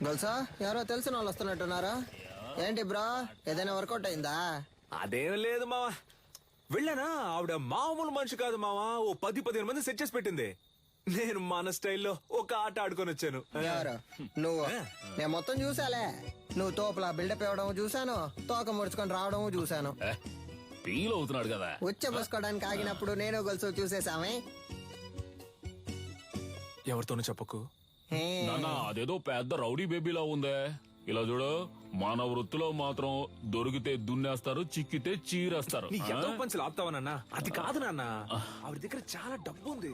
గొలుసా ఎవరో తెలిసిన వాళ్ళు వస్తున్నట్టున్నారా? ఏంటి బ్రో, ఏదైనా వర్కౌట్ అయిందా? అదేం లేదు మావా. వెళ్ళానా, ఆవిడ మామూలు మనిషి కాదు మావా. ఓ 10-15 మంది సెట్ చేసి పెట్టింది. నేను మన స్టైల్లో ఒక ఆట ఆడుకొని వచ్చాను. ఎవరు నువ్వు? నేను మొత్తం చూసాలే. నువ్వు తోపులా బిల్డప్ ఇవ్వడం చూసాను, తోక ముడుచుకొని రావడం చూసాను. ఫీల్ అవుతున్నాడు కదా. ఉచ్చబోసుకోవడానికి ఆగినప్పుడు నేను గొలుసు చూసేసామే. ఎవరితోనూ చెప్పకు. నాన్న అదేదో పెద్ద రౌడీ బేబీలా ఉందే. ఇలా చూడు, మన వృత్తిలో మాత్రం దొరికితే దున్నేస్తారు, చిక్కితే చీరేస్తారు. నీ ఎంతో పంచులు ఆపుతావా నాన్న? అది కాదు నాన్న, ఆవిడ దగ్గర చాలా డబ్బు ఉంది.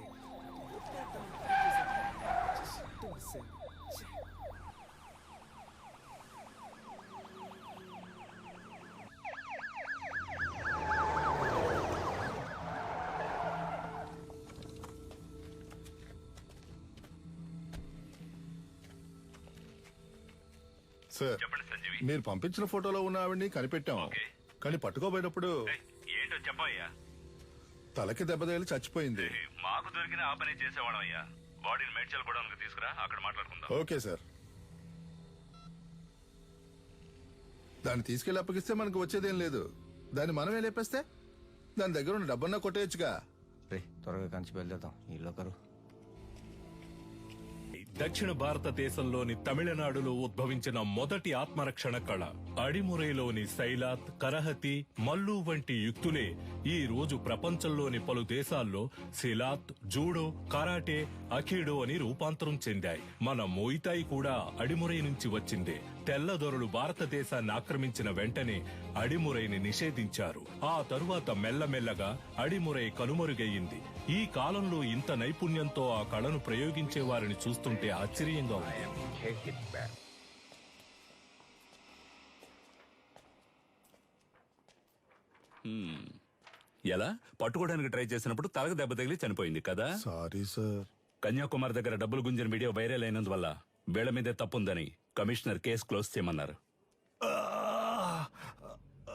సార్, మీరు పంపించిన ఫోటోలో ఉన్న ఆవిడ్ని కనిపెట్టాం. కానీ పట్టుకోబోయినప్పుడు ఏంటో చెప్పయ్యా. తలకి దెబ్బ తగిలి చచ్చిపోయింది. మాకు దొరికిన ఆ పని చేసేవాళ్ళం అయ్యా. బాడీని మేడ్చల్ కూడా తీసుకురా, అక్కడ మాట్లాడుకుందాం. Okay sir. దాన్ని తీసుకెళ్లి అప్పగిస్తే మనకు వచ్చేదేం లేదు. దాన్ని మనమే లేపేస్తే దాని దగ్గర ఉన్న డబ్బన్నా కొట్టేయచ్చుగా. త్వరగా కంచి బయలుదేరుతాం. ఇల్లు కరు దక్షిణ భారతదేశంలోని తమిళనాడులో ఉద్భవించిన మొదటి ఆత్మరక్షణ కళ అడిమురైలోని సైలాత్, కరహతి, మల్లు వంటి యుక్తులే ఈ రోజు ప్రపంచంలోని పలు దేశాల్లో సిలాత్, జూడో, కరాటే, అఖీడో అని రూపాంతరం చెందాయి. మన మోయితాయి కూడా అడిమురై నుంచి వచ్చిందే. తెల్లదొరలు భారతదేశాన్ని ఆక్రమించిన వెంటనే అడిమురైని నిషేధించారు. ఆ తరువాత మెల్లమెల్లగా అడిమురై కనుమరుగయ్యింది. ఈ కాలంలో ఇంత నైపుణ్యంతో ఆ కళను ప్రయోగించే వారిని చూస్తుంటే ఆశ్చర్యంగా ఉంది. ఎలా పట్టుకోవడానికి ట్రై చేసినప్పుడు తలకు దెబ్బ తగిలి చనిపోయింది కదా. Sorry sir. కన్యాకుమారి దగ్గర డబ్బులు గుంజిన వీడియో వైరల్ అయినందువల్ల వీళ్ల మీదే తప్పుందని కమిషనర్ కేసు క్లోజ్ చేయమన్నారు.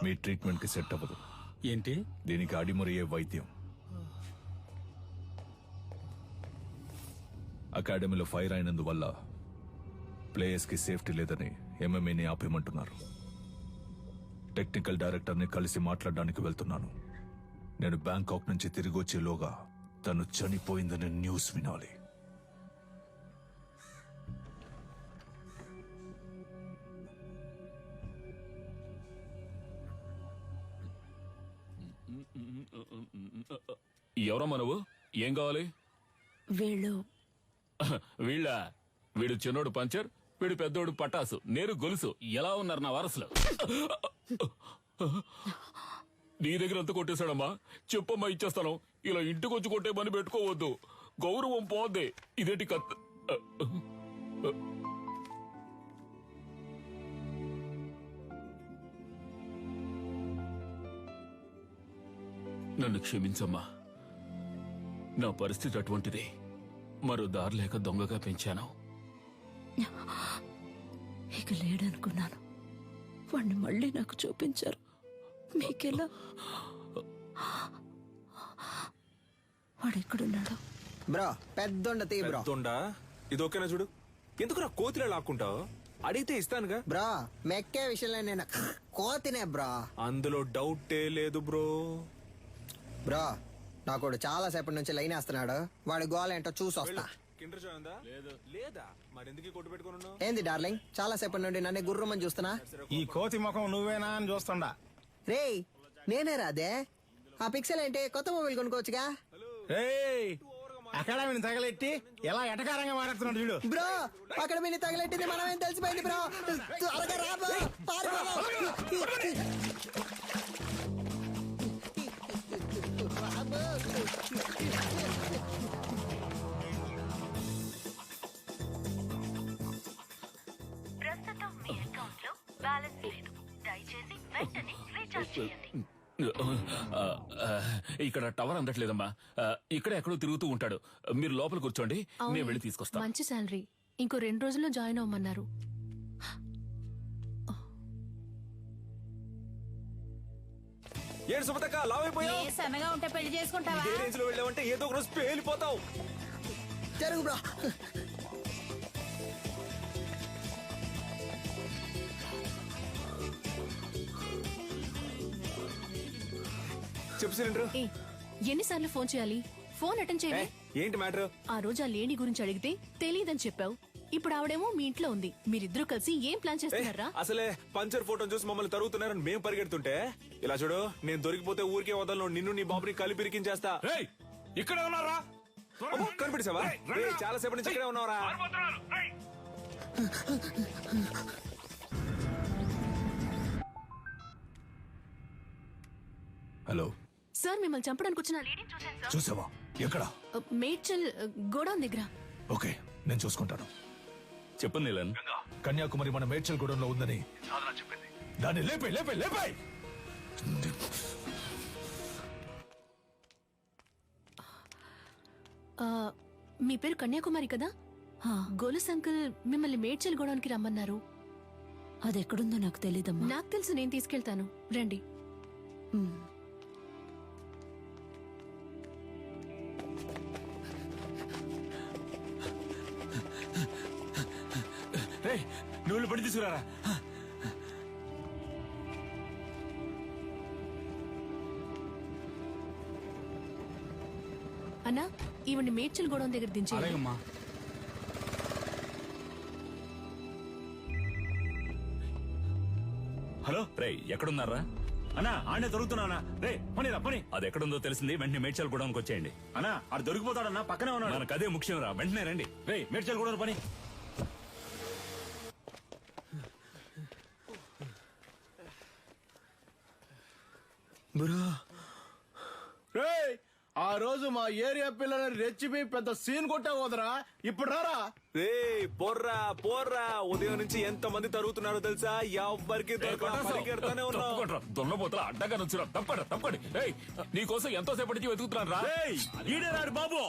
మీ ట్రీట్మెంట్ కి సెట్ అవ్వదు. ఏంటి? దీనికి అడిమురయ్యే వైద్యం. అకాడమీలో ఫైర్ అయినందువల్ల ప్లేయర్స్ కి సేఫ్టీ లేదని ఎంఎంఏని ఆపేయమంటున్నారు. టెక్నికల్ డైరెక్టర్ ని కలిసి మాట్లాడడానికి వెళ్తున్నాను. నేను బ్యాంకాక్ నుంచి తిరిగి వచ్చేలోగా తను చనిపోయిందని న్యూస్ వినాలి. ఎవరమ్మా నువ్వు? ఏం కావాలి? వీళ్ళ వీడు చిన్నోడు పంచర్, వీడు పెద్దోడు పటాసు, నేను గొలుసు. ఎలా ఉన్నారు నా వారసులు? నీ దగ్గర అంత కొట్టేశాడమ్మా. చెప్పమ్మా, ఇచ్చేస్తాను. ఇలా ఇంటికొచ్చి కొట్టే పని పెట్టుకోవద్దు, గౌరవం పోద్ది. ఇదేంటి కత్? నన్ను క్షమించమ్మా, నా పరిస్థితి అటువంటిది. మరో దారి లేక దొంగగా పెంచాను. ఇక లేడనుకున్నాను. వాణ్ణి మళ్ళీ నాకు చూపించారు. మీకెలా? వాడెక్కడున్నాడు? బ్రో పెద్దొండ తీ బ్రో. పెద్దొండా? ఇది ఓకేనా చూడు. ఎందుకు నా కోతిలో లాక్కుంటావు? అడిగితే ఇస్తానుగా. బ్రో మెక్కే విషయంలో నేను కోతినే బ్రో. అందులో డౌటే లేదు బ్రో. బ్రో నాకు చాలా సేపటి నుంచి లైన్ వేస్తున్నాడు. వాడి గోల్ ఏంటో చూసి వస్తా. కిండర్ జాయ్ ఉందా? లేదా? మరెందుకు కొట్టు పెట్టుకుని? ఏంది డార్లింగ్, చాలా సేపటి నుండి నన్ను గుర్రమని చూస్తున్నా. ఈ కోతి ముఖం నువ్వేనా అని చూస్తుండా. రేయ్ నేనే రాదే. ఆ పిక్సెల్ ఏంటి? కొత్త మొబైల్ కొనుక్కోవచ్చుగా. అకాడమీని తగలెట్టి ఎలా ఎటకారంగా మాట్లాడుతున్నాడు చూడు. బ్రో అక్కడ మీ తగలెట్టింది మనమేం తెలిసిపోయింది బ్రో. త్వరగా రా బ్రో, ప్రస్తుతం మీ అకౌంట్ లో బ్యాలెన్స్ లేదు. దయచేసి వెంటనే రీఛార్జ్ చేయండి. ఇక్కడ టవర్ అందట్లేదమ్మా. ఇక్కడ ఎక్కడో తిరుగుతూ ఉంటాడు. మీరు లోపల కూర్చోండి, నేను వెళ్ళి తీసుకొస్తాను. మంచి శాలరీ. ఇంకో 2 రోజుల్లో జాయిన్ అవ్వమన్నారు. ఏడు సుమతక్క లావైపోయావు. సన్నగా ఉంటే పెళ్లి చేసుకుంటావా? ఇదే రేంజ్ లో వెళ్ళావంటే ఏదో ఒక రోజు పేలిపోతావు. జరుగు బ్రో. చెప్పు సిలిండర్. ఏ ఎన్నిసార్లు ఫోన్ చేయాలి? ఫోన్ అటెండ్ చేయాలి. ఏంటి మ్యాటర్? ఆ రోజు ఆ లేడీ గురించి అడిగితే తెలియదని చెప్పావు. ఇప్పుడు ఆవిడేమో మీ ఇంట్లో ఉంది. మీరిద్దరూ కలిసి ఏం ప్లాన్ చేస్తున్నారా? అసలే పంచర్ ఫోటో చూసి మమ్మల్ని తరుగుతున్నారని మేము పరిగెడుతుంటే ఇలా చూడు, నేను దొరికిపోతే ఊరికే వదలను. నిన్ను నీ బాబుని కలిపి ఇరికించేస్తా. ఇక్కడే ఉన్నారా? అమ్మో, కనిపెట్టేశావా? చాలా సేపటి నుంచి ఇక్కడే ఉన్నావరా? హలో సార్, మిమ్మల్ని చంపడానికి వచ్చిన లేడీని చూశాను సార్. చూసావా? ఎక్కడ? మేడ్చల్ గోడౌన్ దగ్గర. ఓకే, నేను చూసుకుంటాను. చెప్పు నీలన్. కన్యాకుమారి మన మేడ్చల్ గూడెంలో ఉందని దాన్ని లేపే లేపే లేపే. మీ పేరు కన్యాకుమారి కదా? గోలస్ అంకుల్ మిమ్మల్ని మేడ్చల్ గోడౌన్కి రమ్మన్నారు. అది ఎక్కడుందో నాకు తెలీదమ్మా. నాకు తెలుసు, నేను తీసుకెళ్తాను, రండి. నువ్వు పడి తీసుకురారా. అన్నా, ఈవిడ్ని మేడ్చల్ గోడౌన్ దగ్గర దించేయండి. హలో రే, ఎక్కడున్నారా? అన్నా ఆడే దొరుకుతున్నా. రే పని పని. అది ఎక్కడుందో తెలిసింది, వెంటనే మేడ్చల్ గూడెంకి వచ్చేయండి. అన్నా ఆడు దొరికిపోతాడన్నా, పక్కనే ఉన్నాడు. మనకు అదే ముఖ్యం రా, వెంటనే రండి. రే మేడ్చల్ కూడా పని. బ్రో, రేయ్, ఆ రోజు మా ఏరియా పిల్లలని రెచ్చిపి పెద్ద సీన్ కొట్టావు వదరా. ఇప్పుడు రారా. రే పోర్రా పోర్రా, ఉదయం నుంచి ఎంత మంది తరుగుతున్నారో తెలుసా? ఎవ్వరికి పరిగెడతానే ఉన్నావు. దొంగపోతల అడ్డగా నుంచురా. తప్పండి తప్పండి. నీకోసం ఎంతో సేపటి నుంచి వెతుకుతున్నాను రా. ఈడేనాడు బాబు.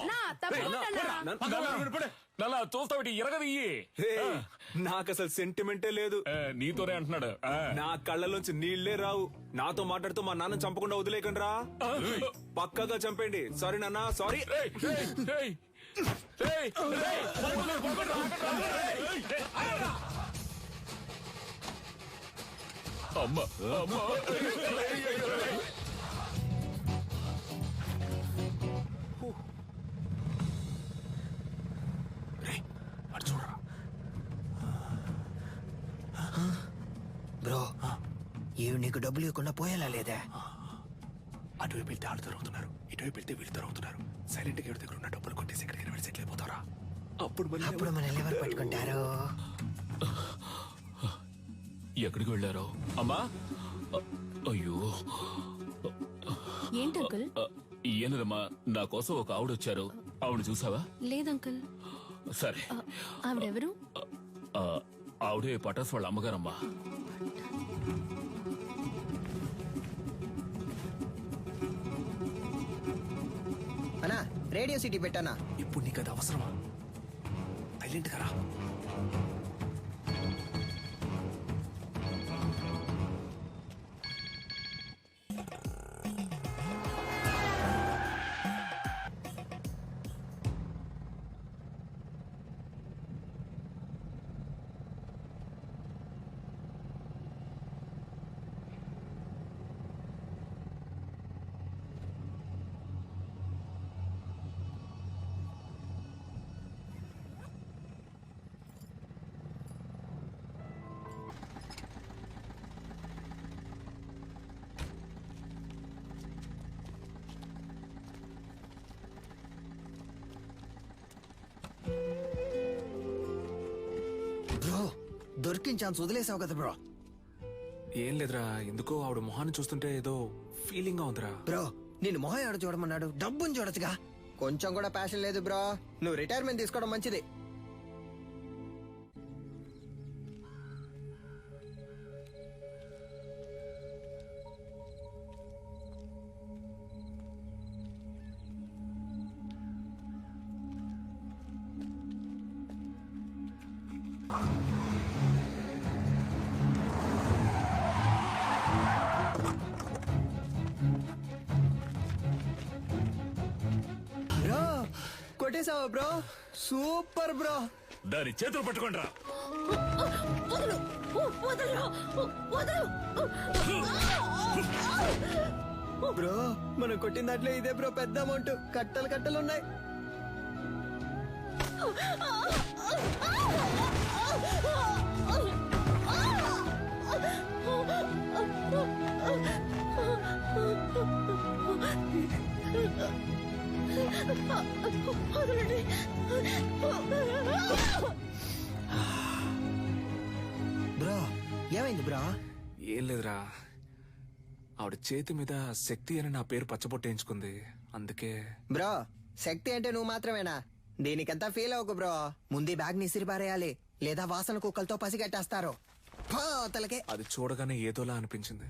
నల్లా చూస్తావిటి ఎరగదియ్యి. నాకు అసలు సెంటిమెంటే లేదు. నీతోనే అంటున్నాడు. నా కళ్ళలోంచి నీళ్లే రావు. నాతో మాట్లాడుతూ మా నాన్న చంపకుండా వదిలేకండి రా. పక్కగా చంపండి. సారీ నాన్న, సారీ. అమ్మ బ్రో, ఇవి నీకు డబ్బులు ఇవ్వకుండా పోయేలా లేదా? అటువైపు వెళ్తే వాళ్ళు తరుగుతున్నారు, ఇటువైపు వెళ్తే వీళ్ళు తరుగుతున్నారు. సైలెంట్ గా ఎవరి దగ్గర ఉన్న డబ్బులు కొట్టేసి ఎక్కడికైనా వెళ్ళి సెటిల్ అయిపోతారా? అప్పుడు మన ఎవరు పట్టుకుంటారు? ఎక్కడికి వెళ్ళారో? అమ్మా, అయ్యో. ఏంటి అంకుల్? ఏనదమ్మా, నా కోసం ఒక ఆవిడ వచ్చారు. ఆవిడ చూసావా? లేదంకుల్. సరే. ఆవిడెవరు? ఆవిడే పటాస్ వాళ్ళ అమ్మగారమ్మా. అన్నా, రేడియో సిటీ పెట్టానా? ఇప్పుడు నీకు అది అవసరమా? సైలెంట్ గా రా. బ్రో, దొరికిన ఛాన్స్ వదిలేసావు కదా బ్రో. ఏం లేదురా, ఎందుకో ఆవిడ మొహాన్ని చూస్తుంటే ఏదో ఫీలింగ్ గా ఉందిరా. బ్రో, నేను మొహం ఎవడు చూడమన్నాడు? డబ్బుని చూడొచ్చుగా. కొంచెం కూడా ప్యాషన్ లేదు బ్రో. నువ్వు రిటైర్మెంట్ తీసుకోవడం మంచిది. బ్రో, కొట్టేసావా బ్రో? Super bro. దాని చేతులు పట్టుకోండి రా. బ్రో మనం కొట్టిన దాంట్లో ఇదే బ్రో పెద్ద అమౌంట్. కట్టలు కట్టలు ఉన్నాయి. బ్రో ఏమైంది బ్రో? ఏం లేదురా, ఆవిడ చేతి మీద శక్తి అని నా పేరు పచ్చబొట్టేయించుకుంది, అందుకే. బ్రో శక్తి అంటే నువ్వు మాత్రమేనా? దీనికంతా ఫీల్ అవ్వకు బ్రో. ముందు ఈ బ్యాగ్ నిసిరి పారేయాలి, లేదా వాసన కుక్కలతో పసిగట్టేస్తారు. పోతలకే. అది చూడగానే ఏదోలా అనిపించింది.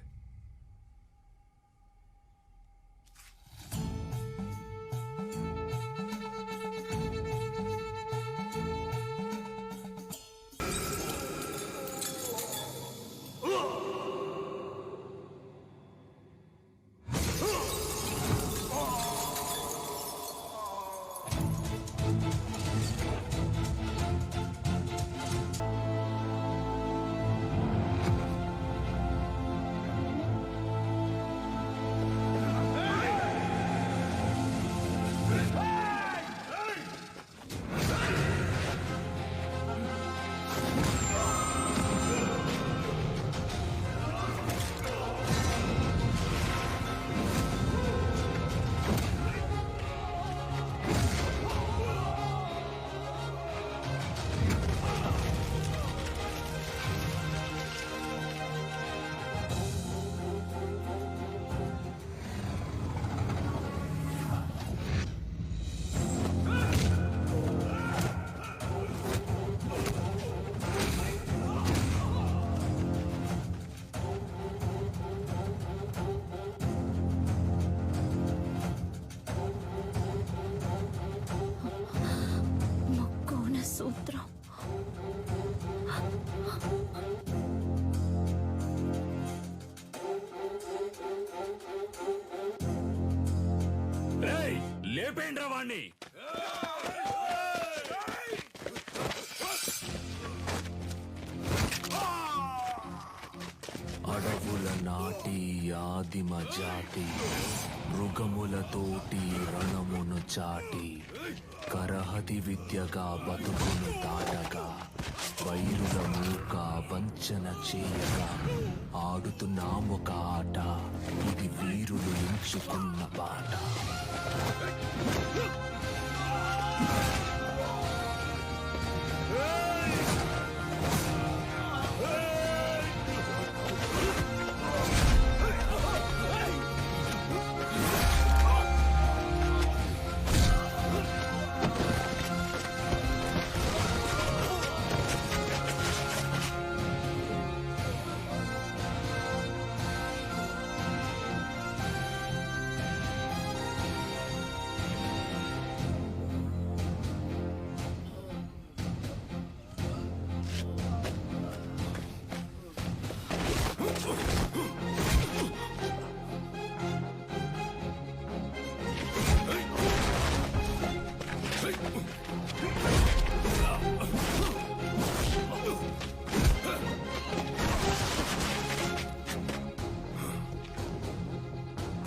సూత్రం. లేపేండ్రా వాణ్ణి. అడవుల నాటి ఆదిమ జాతి మృగములతోటి రణమును చాటి కరహతి విద్యగా బతుకును దాటగా వైరుల మూక వంచన చేయగా ఆడుతున్నామొక ఆట, ఇది వీరులు ఎంచుకున్న బాట.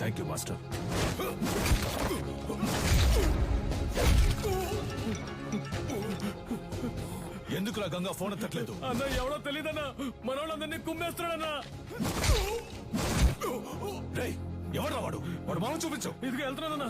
Thank you master. ఎందుకులా గంగా ఫోన్ ఎత్తట్లేదు? అన్న ఎవడో తెలీదన్నా, మనోళ్ళందరినీ కుమ్మేస్తున్నాడన్నా. రేయ్ ఎవడ్రా వాడు? వాడు మామ చూపించు. ఇదిగో వెళ్తున్నానన్నా.